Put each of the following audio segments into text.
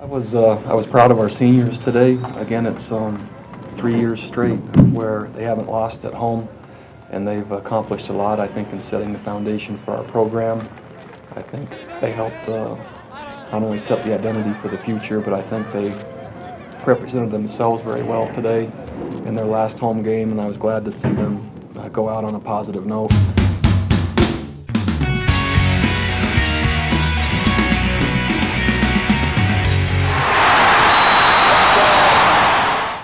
I was proud of our seniors today. Again, it's 3 years straight where they haven't lost at home, and they've accomplished a lot, I think, in setting the foundation for our program. I think they helped not only set the identity for the future, but I think they represented themselves very well today in their last home game, and I was glad to see them go out on a positive note.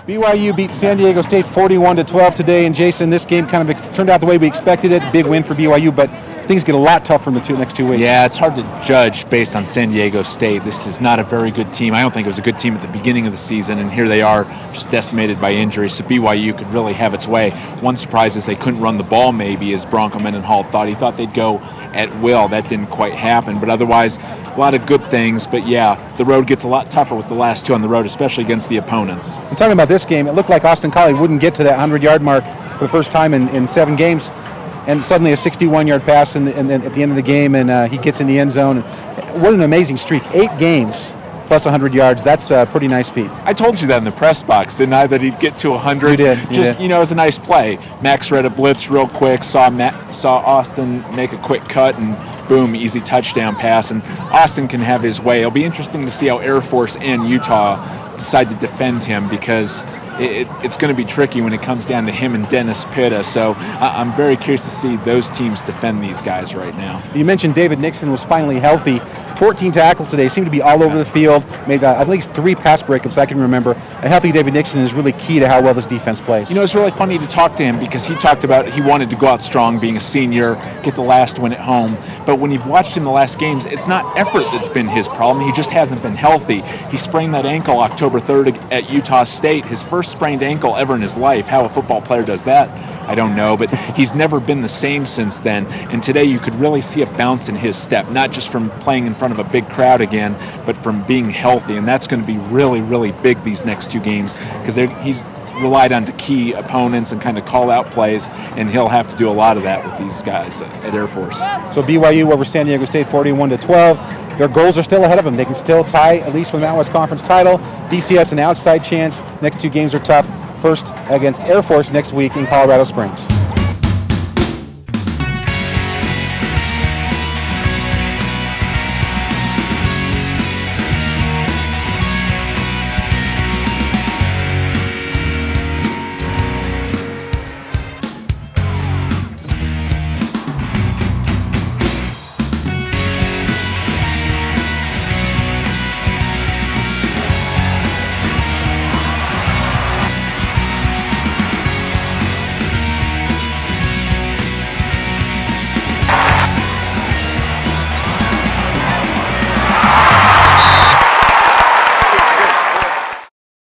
BYU beat San Diego State 41-12 today, and Jason, this game kind of turned out the way we expected it. Big win for BYU, but things get a lot tougher in the next 2 weeks. Yeah, it's hard to judge based on San Diego State. This is not a very good team. I don't think it was a good team at the beginning of the season, and here they are just decimated by injuries, so BYU could really have its way. One surprise is they couldn't run the ball maybe, as Bronco Mendenhall thought. He thought they'd go at will. That didn't quite happen, but otherwise a lot of good things. But yeah, the road gets a lot tougher with the last two on the road, especially against the opponents. I'm talking about this game. It looked like Austin Collie wouldn't get to that 100-yard mark for the first time in 7 games. And suddenly a 61-yard pass at the end of the game, and he gets in the end zone. What an amazing streak. 8 games plus 100 yards. That's a pretty nice feat. I told you that in the press box, didn't I, that he'd get to 100? You did. Just, you know, it was a nice play. Max read a blitz real quick, saw Austin make a quick cut, and boom, easy touchdown pass. And Austin can have his way. It'll be interesting to see how Air Force and Utah decide to defend him, because it's going to be tricky when it comes down to him and Dennis Pitta. So I'm very curious to see those teams defend these guys right now. You mentioned David Nixon was finally healthy. 14 tackles today, seemed to be all over the field, made at least 3 pass breakups I can remember. A healthy David Nixon is really key to how well this defense plays. You know, it's really funny to talk to him, because he talked about he wanted to go out strong being a senior, get the last win at home. But when you've watched him the last games, it's not effort that's been his problem. He just hasn't been healthy. He sprained that ankle October 3rd at Utah State, his first sprained ankle ever in his life. How a football player does that, I don't know, but he's never been the same since then. And today you could really see a bounce in his step, not just from playing in front of a big crowd again, but from being healthy. And that's going to be really, really big these next 2 games, because he's relied on to key opponents and kind of call out plays, and he'll have to do a lot of that with these guys at Air Force. So BYU over San Diego State 41-12. Their goals are still ahead of them. They can still tie, at least for the Mountain West Conference title. BCS an outside chance. Next 2 games are tough. First against Air Force next week in Colorado Springs.